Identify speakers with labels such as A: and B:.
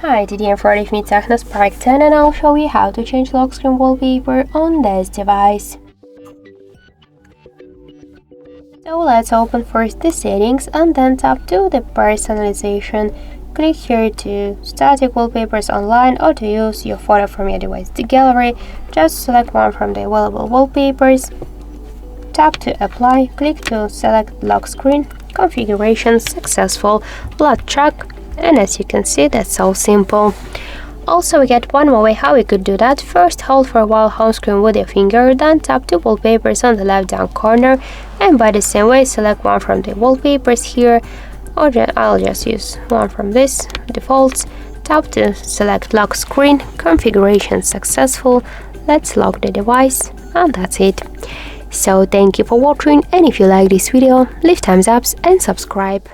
A: Hi, today in front of me Tecno Spark 10 and I'll show you how to change lock screen wallpaper on this device. So let's open first the settings and then tap to the personalization. Click here to static wallpapers online or to use your photo from your device. The gallery, just select one from the available wallpapers. Tap to apply, click to select lock screen, configuration successful, blood check, and as you can see, that's so simple. Also, we get one more way how we could do that. First, hold for a while home screen with your finger, then tap to wallpapers on the left down corner, and by the same way, select one from the wallpapers here, or I'll just use one from this, defaults. Tap to select lock screen, configuration successful. Let's lock the device, and that's it. So thank you for watching, and if you like this video, leave thumbs up and subscribe.